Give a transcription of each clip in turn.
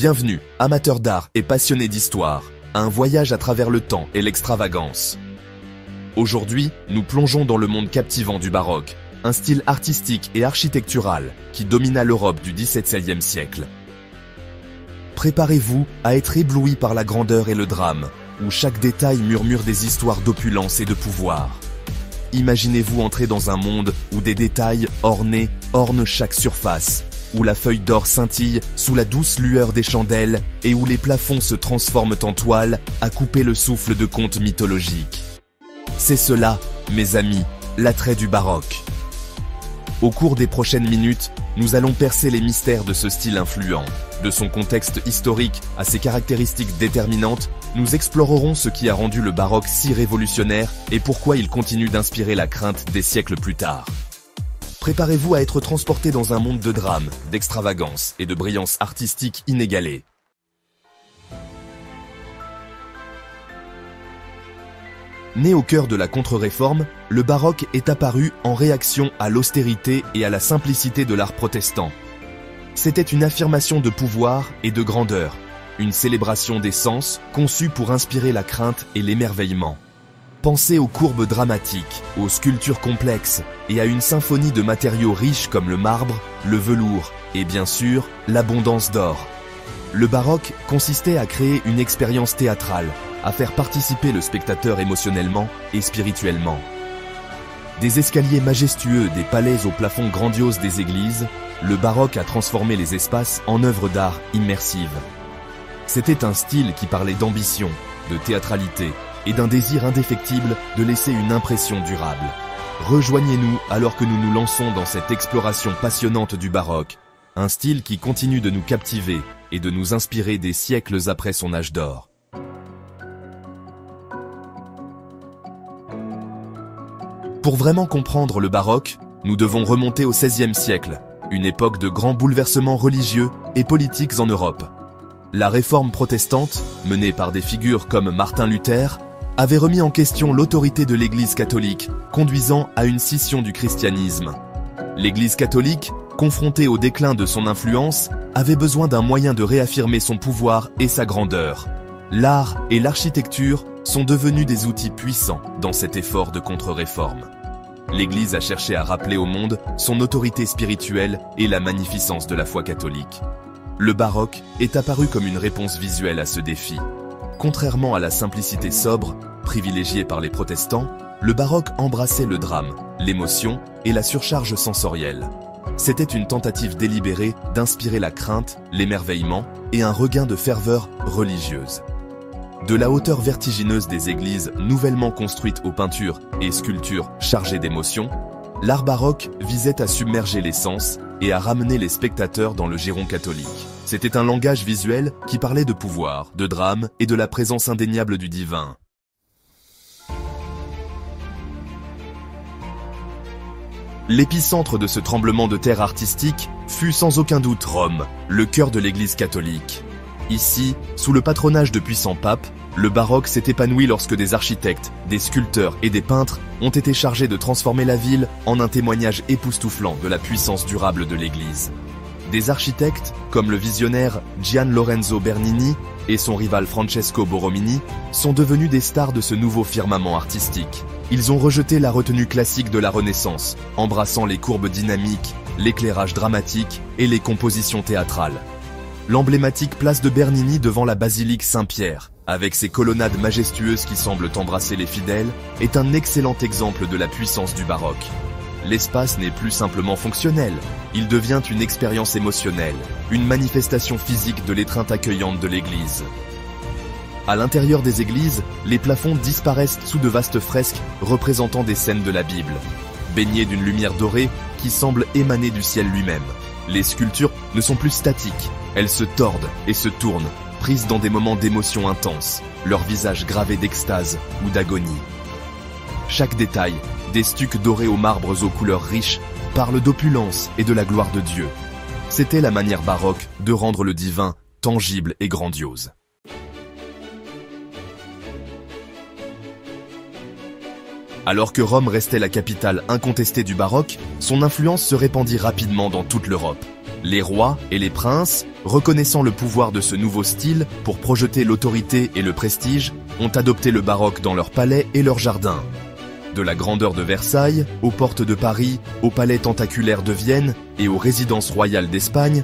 Bienvenue, amateurs d'art et passionnés d'histoire, à un voyage à travers le temps et l'extravagance. Aujourd'hui, nous plongeons dans le monde captivant du baroque, un style artistique et architectural qui domina l'Europe du XVIIe siècle. Préparez-vous à être ébloui par la grandeur et le drame, où chaque détail murmure des histoires d'opulence et de pouvoir. Imaginez-vous entrer dans un monde où des détails ornés ornent chaque surface, où la feuille d'or scintille sous la douce lueur des chandelles et où les plafonds se transforment en toile à couper le souffle de contes mythologiques. C'est cela, mes amis, l'attrait du baroque. Au cours des prochaines minutes, nous allons percer les mystères de ce style influent. De son contexte historique à ses caractéristiques déterminantes, nous explorerons ce qui a rendu le baroque si révolutionnaire et pourquoi il continue d'inspirer la crainte des siècles plus tard. Préparez-vous à être transporté dans un monde de drame, d'extravagance et de brillance artistique inégalée. Né au cœur de la contre-réforme, le baroque est apparu en réaction à l'austérité et à la simplicité de l'art protestant. C'était une affirmation de pouvoir et de grandeur, une célébration des sens conçue pour inspirer la crainte et l'émerveillement. Pensez aux courbes dramatiques, aux sculptures complexes et à une symphonie de matériaux riches comme le marbre, le velours et bien sûr, l'abondance d'or. Le baroque consistait à créer une expérience théâtrale, à faire participer le spectateur émotionnellement et spirituellement. Des escaliers majestueux, des palais aux plafonds grandioses des églises, le baroque a transformé les espaces en œuvres d'art immersives. C'était un style qui parlait d'ambition, de théâtralité et d'un désir indéfectible de laisser une impression durable. Rejoignez-nous alors que nous nous lançons dans cette exploration passionnante du baroque, un style qui continue de nous captiver et de nous inspirer des siècles après son âge d'or. Pour vraiment comprendre le baroque, nous devons remonter au XVIe siècle, une époque de grands bouleversements religieux et politiques en Europe. La réforme protestante, menée par des figures comme Martin Luther, avait remis en question l'autorité de l'Église catholique, conduisant à une scission du christianisme. L'Église catholique, confrontée au déclin de son influence, avait besoin d'un moyen de réaffirmer son pouvoir et sa grandeur. L'art et l'architecture sont devenus des outils puissants dans cet effort de contre-réforme. L'Église a cherché à rappeler au monde son autorité spirituelle et la magnificence de la foi catholique. Le baroque est apparu comme une réponse visuelle à ce défi. Contrairement à la simplicité sobre, privilégiée par les protestants, le baroque embrassait le drame, l'émotion et la surcharge sensorielle. C'était une tentative délibérée d'inspirer la crainte, l'émerveillement et un regain de ferveur religieuse. De la hauteur vertigineuse des églises nouvellement construites aux peintures et sculptures chargées d'émotions, l'art baroque visait à submerger les sens et à ramener les spectateurs dans le giron catholique. C'était un langage visuel qui parlait de pouvoir, de drame et de la présence indéniable du divin. L'épicentre de ce tremblement de terre artistique fut sans aucun doute Rome, le cœur de l'Église catholique. Ici, sous le patronage de puissants papes, le baroque s'est épanoui lorsque des architectes, des sculpteurs et des peintres ont été chargés de transformer la ville en un témoignage époustouflant de la puissance durable de l'Église. Des architectes, comme le visionnaire Gian Lorenzo Bernini et son rival Francesco Borromini, sont devenus des stars de ce nouveau firmament artistique. Ils ont rejeté la retenue classique de la Renaissance, embrassant les courbes dynamiques, l'éclairage dramatique et les compositions théâtrales. L'emblématique place de Bernini devant la basilique Saint-Pierre, avec ses colonnades majestueuses qui semblent embrasser les fidèles, est un excellent exemple de la puissance du baroque. L'espace n'est plus simplement fonctionnel, il devient une expérience émotionnelle, une manifestation physique de l'étreinte accueillante de l'Église. À l'intérieur des églises, les plafonds disparaissent sous de vastes fresques représentant des scènes de la Bible, baignées d'une lumière dorée qui semble émaner du ciel lui-même. Les sculptures ne sont plus statiques, elles se tordent et se tournent, prises dans des moments d'émotion intense, leur visage gravé d'extase ou d'agonie. Chaque détail, des stucs dorés aux marbres aux couleurs riches, parle d'opulence et de la gloire de Dieu. C'était la manière baroque de rendre le divin tangible et grandiose. Alors que Rome restait la capitale incontestée du baroque, son influence se répandit rapidement dans toute l'Europe. Les rois et les princes, reconnaissant le pouvoir de ce nouveau style pour projeter l'autorité et le prestige, ont adopté le baroque dans leurs palais et leurs jardins. De la grandeur de Versailles, aux portes de Paris, aux palais tentaculaires de Vienne et aux résidences royales d'Espagne,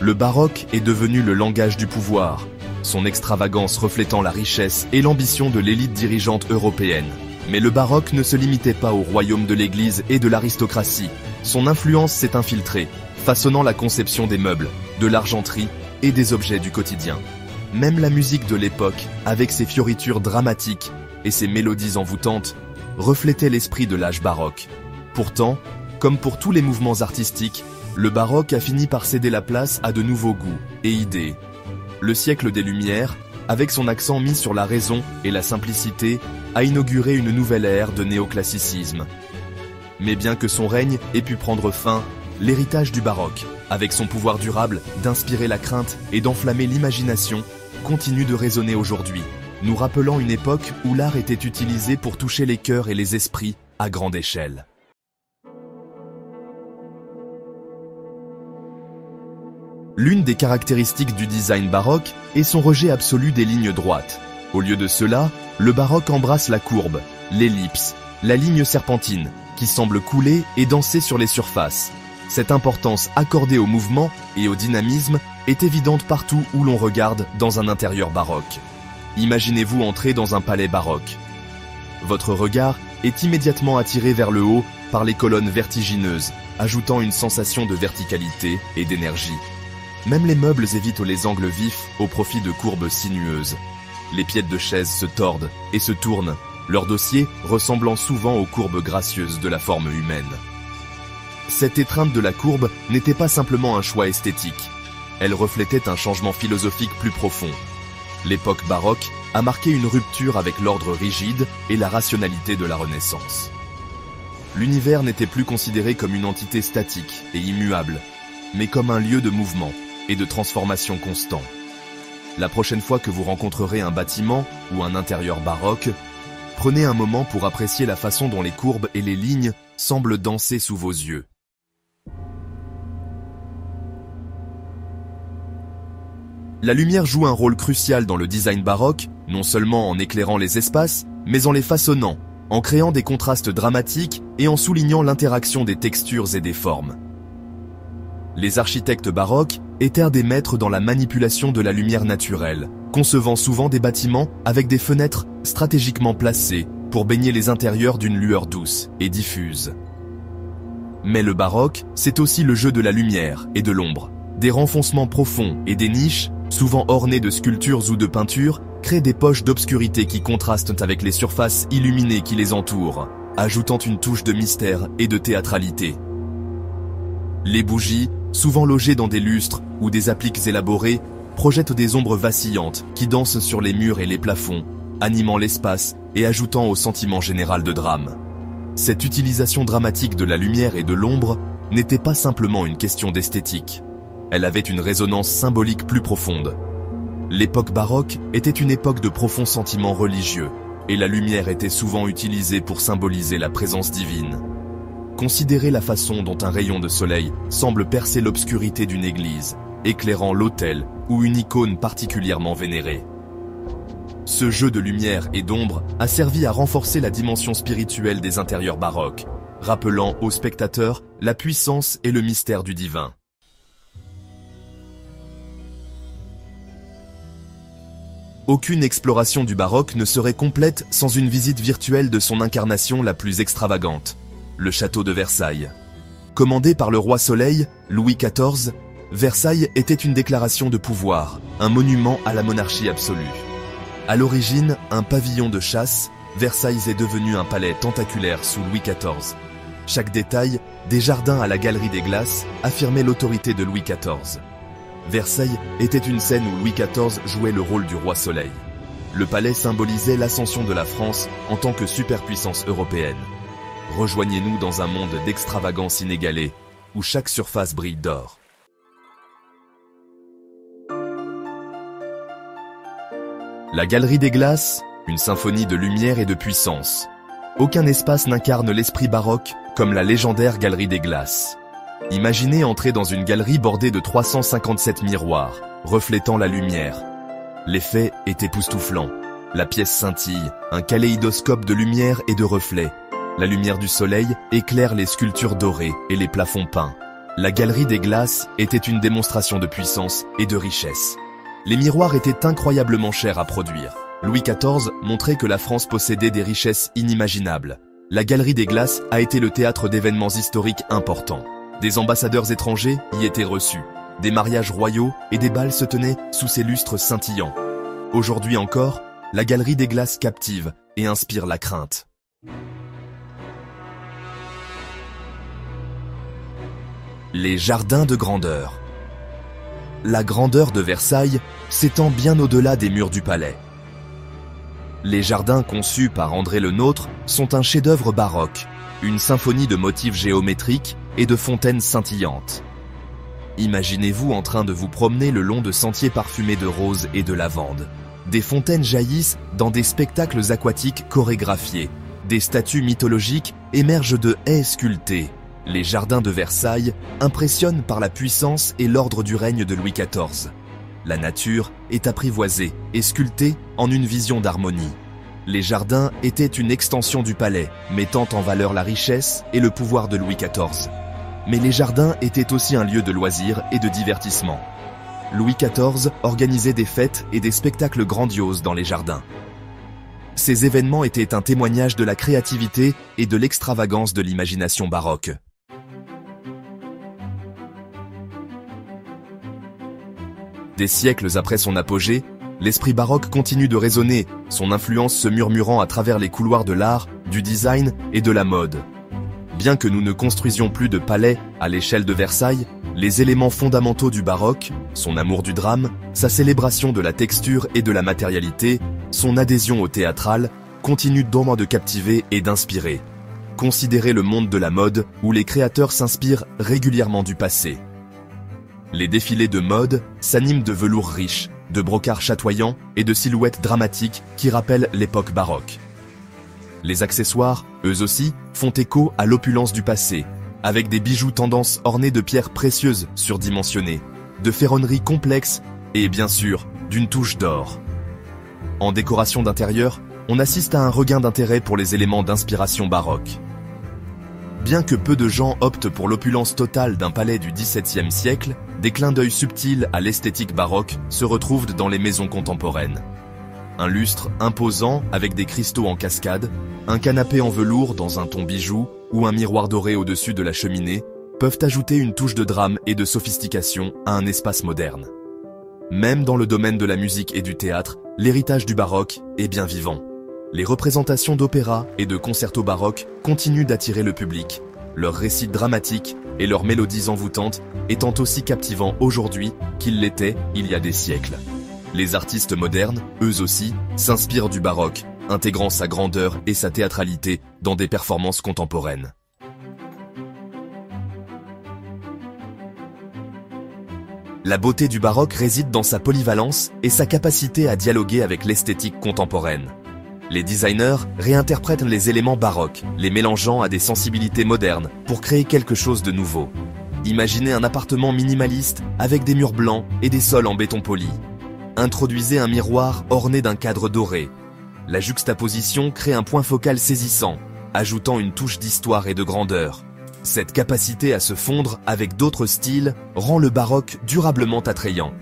le baroque est devenu le langage du pouvoir, son extravagance reflétant la richesse et l'ambition de l'élite dirigeante européenne. Mais le baroque ne se limitait pas au royaume de l'Église et de l'aristocratie. Son influence s'est infiltrée, façonnant la conception des meubles, de l'argenterie et des objets du quotidien. Même la musique de l'époque, avec ses fioritures dramatiques et ses mélodies envoûtantes, reflétait l'esprit de l'âge baroque. Pourtant, comme pour tous les mouvements artistiques, le baroque a fini par céder la place à de nouveaux goûts et idées. Le siècle des Lumières, avec son accent mis sur la raison et la simplicité, a inauguré une nouvelle ère de néoclassicisme. Mais bien que son règne ait pu prendre fin, l'héritage du baroque, avec son pouvoir durable d'inspirer la crainte et d'enflammer l'imagination, continue de résonner aujourd'hui, nous rappelant une époque où l'art était utilisé pour toucher les cœurs et les esprits à grande échelle. L'une des caractéristiques du design baroque est son rejet absolu des lignes droites. Au lieu de cela, le baroque embrasse la courbe, l'ellipse, la ligne serpentine, qui semble couler et danser sur les surfaces. Cette importance accordée au mouvement et au dynamisme est évidente partout où l'on regarde dans un intérieur baroque. Imaginez-vous entrer dans un palais baroque. Votre regard est immédiatement attiré vers le haut par les colonnes vertigineuses, ajoutant une sensation de verticalité et d'énergie. Même les meubles évitent les angles vifs au profit de courbes sinueuses. Les pièdes de chaises se tordent et se tournent, leur dossier ressemblant souvent aux courbes gracieuses de la forme humaine. Cette étreinte de la courbe n'était pas simplement un choix esthétique. Elle reflétait un changement philosophique plus profond. L'époque baroque a marqué une rupture avec l'ordre rigide et la rationalité de la Renaissance. L'univers n'était plus considéré comme une entité statique et immuable, mais comme un lieu de mouvement et de transformation constant. La prochaine fois que vous rencontrerez un bâtiment ou un intérieur baroque, prenez un moment pour apprécier la façon dont les courbes et les lignes semblent danser sous vos yeux. La lumière joue un rôle crucial dans le design baroque, non seulement en éclairant les espaces, mais en les façonnant, en créant des contrastes dramatiques et en soulignant l'interaction des textures et des formes. Les architectes baroques étaient des maîtres dans la manipulation de la lumière naturelle, concevant souvent des bâtiments avec des fenêtres stratégiquement placées pour baigner les intérieurs d'une lueur douce et diffuse. Mais le baroque, c'est aussi le jeu de la lumière et de l'ombre. Des renfoncements profonds et des niches, souvent ornées de sculptures ou de peintures, créent des poches d'obscurité qui contrastent avec les surfaces illuminées qui les entourent, ajoutant une touche de mystère et de théâtralité. Les bougies, souvent logées dans des lustres ou des appliques élaborées, projettent des ombres vacillantes qui dansent sur les murs et les plafonds, animant l'espace et ajoutant au sentiment général de drame. Cette utilisation dramatique de la lumière et de l'ombre n'était pas simplement une question d'esthétique. Elle avait une résonance symbolique plus profonde. L'époque baroque était une époque de profonds sentiments religieux, et la lumière était souvent utilisée pour symboliser la présence divine. Considérez la façon dont un rayon de soleil semble percer l'obscurité d'une église, éclairant l'autel ou une icône particulièrement vénérée. Ce jeu de lumière et d'ombre a servi à renforcer la dimension spirituelle des intérieurs baroques, rappelant aux spectateurs la puissance et le mystère du divin. Aucune exploration du baroque ne serait complète sans une visite virtuelle de son incarnation la plus extravagante, le château de Versailles. Commandé par le roi Soleil, Louis XIV, Versailles était une déclaration de pouvoir, un monument à la monarchie absolue. À l'origine, un pavillon de chasse, Versailles est devenu un palais tentaculaire sous Louis XIV. Chaque détail, des jardins à la Galerie des Glaces, affirmait l'autorité de Louis XIV. Versailles était une scène où Louis XIV jouait le rôle du roi Soleil. Le palais symbolisait l'ascension de la France en tant que superpuissance européenne. Rejoignez-nous dans un monde d'extravagance inégalée, où chaque surface brille d'or. La Galerie des Glaces, une symphonie de lumière et de puissance. Aucun espace n'incarne l'esprit baroque comme la légendaire Galerie des Glaces. Imaginez entrer dans une galerie bordée de 357 miroirs, reflétant la lumière. L'effet est époustouflant. La pièce scintille, un kaléidoscope de lumière et de reflets. La lumière du soleil éclaire les sculptures dorées et les plafonds peints. La galerie des glaces était une démonstration de puissance et de richesse. Les miroirs étaient incroyablement chers à produire. Louis XIV montrait que la France possédait des richesses inimaginables. La galerie des glaces a été le théâtre d'événements historiques importants. Des ambassadeurs étrangers y étaient reçus. Des mariages royaux et des bals se tenaient sous ces lustres scintillants. Aujourd'hui encore, la galerie des glaces captive et inspire la crainte. Les jardins de grandeur. La grandeur de Versailles s'étend bien au-delà des murs du palais. Les jardins conçus par André Le Nôtre sont un chef-d'œuvre baroque, une symphonie de motifs géométriques et de fontaines scintillantes. Imaginez-vous en train de vous promener le long de sentiers parfumés de roses et de lavande. Des fontaines jaillissent dans des spectacles aquatiques chorégraphiés. Des statues mythologiques émergent de haies sculptées. Les jardins de Versailles impressionnent par la puissance et l'ordre du règne de Louis XIV. La nature est apprivoisée et sculptée en une vision d'harmonie. Les jardins étaient une extension du palais, mettant en valeur la richesse et le pouvoir de Louis XIV. Mais les jardins étaient aussi un lieu de loisirs et de divertissement. Louis XIV organisait des fêtes et des spectacles grandioses dans les jardins. Ces événements étaient un témoignage de la créativité et de l'extravagance de l'imagination baroque. Des siècles après son apogée, l'esprit baroque continue de résonner, son influence se murmurant à travers les couloirs de l'art, du design et de la mode. Bien que nous ne construisions plus de palais à l'échelle de Versailles, les éléments fondamentaux du baroque, son amour du drame, sa célébration de la texture et de la matérialité, son adhésion au théâtral, continuent d'au moins de captiver et d'inspirer. Considérez le monde de la mode où les créateurs s'inspirent régulièrement du passé. Les défilés de mode s'animent de velours riches, de brocarts chatoyants et de silhouettes dramatiques qui rappellent l'époque baroque. Les accessoires, eux aussi, font écho à l'opulence du passé, avec des bijoux tendance ornés de pierres précieuses surdimensionnées, de ferronneries complexes et, bien sûr, d'une touche d'or. En décoration d'intérieur, on assiste à un regain d'intérêt pour les éléments d'inspiration baroque. Bien que peu de gens optent pour l'opulence totale d'un palais du XVIIe siècle, des clins d'œil subtils à l'esthétique baroque se retrouvent dans les maisons contemporaines. Un lustre imposant avec des cristaux en cascade, un canapé en velours dans un ton bijou ou un miroir doré au-dessus de la cheminée peuvent ajouter une touche de drame et de sophistication à un espace moderne. Même dans le domaine de la musique et du théâtre, l'héritage du baroque est bien vivant. Les représentations d'opéra et de concertos baroques continuent d'attirer le public, leurs récits dramatiques et leurs mélodies envoûtantes étant aussi captivants aujourd'hui qu'ils l'étaient il y a des siècles. Les artistes modernes, eux aussi, s'inspirent du baroque, intégrant sa grandeur et sa théâtralité dans des performances contemporaines. La beauté du baroque réside dans sa polyvalence et sa capacité à dialoguer avec l'esthétique contemporaine. Les designers réinterprètent les éléments baroques, les mélangeant à des sensibilités modernes pour créer quelque chose de nouveau. Imaginez un appartement minimaliste avec des murs blancs et des sols en béton poli. Introduisez un miroir orné d'un cadre doré. La juxtaposition crée un point focal saisissant, ajoutant une touche d'histoire et de grandeur. Cette capacité à se fondre avec d'autres styles rend le baroque durablement attrayant.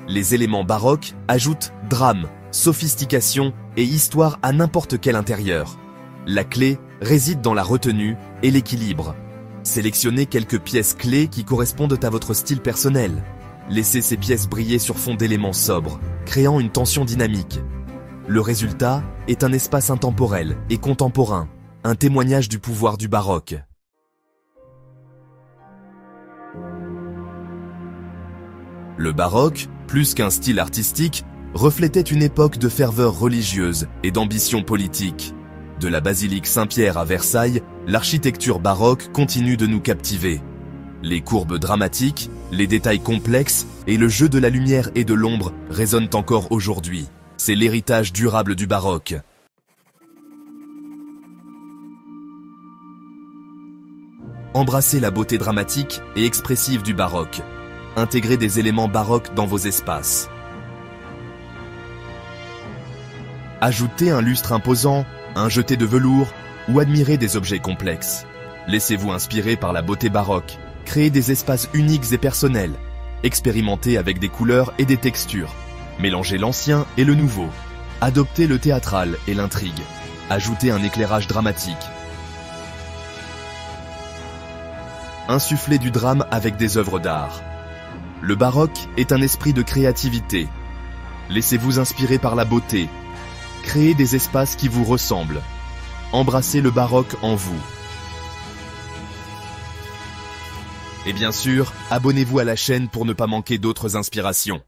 Les éléments baroques ajoutent drame, sophistication et histoire à n'importe quel intérieur. La clé réside dans la retenue et l'équilibre. Sélectionnez quelques pièces clés qui correspondent à votre style personnel. Laissez ces pièces briller sur fond d'éléments sobres, créant une tension dynamique. Le résultat est un espace intemporel et contemporain, un témoignage du pouvoir du baroque. Le baroque, plus qu'un style artistique, reflétait une époque de ferveur religieuse et d'ambition politique. De la basilique Saint-Pierre à Versailles, l'architecture baroque continue de nous captiver. Les courbes dramatiques, les détails complexes et le jeu de la lumière et de l'ombre résonnent encore aujourd'hui. C'est l'héritage durable du baroque. Embrassez la beauté dramatique et expressive du baroque. Intégrez des éléments baroques dans vos espaces. Ajoutez un lustre imposant, un jeté de velours ou admirez des objets complexes. Laissez-vous inspirer par la beauté baroque. Créez des espaces uniques et personnels. Expérimentez avec des couleurs et des textures. Mélangez l'ancien et le nouveau. Adoptez le théâtral et l'intrigue. Ajoutez un éclairage dramatique. Insufflez du drame avec des œuvres d'art. Le baroque est un esprit de créativité. Laissez-vous inspirer par la beauté. Créez des espaces qui vous ressemblent. Embrassez le baroque en vous. Et bien sûr, abonnez-vous à la chaîne pour ne pas manquer d'autres inspirations.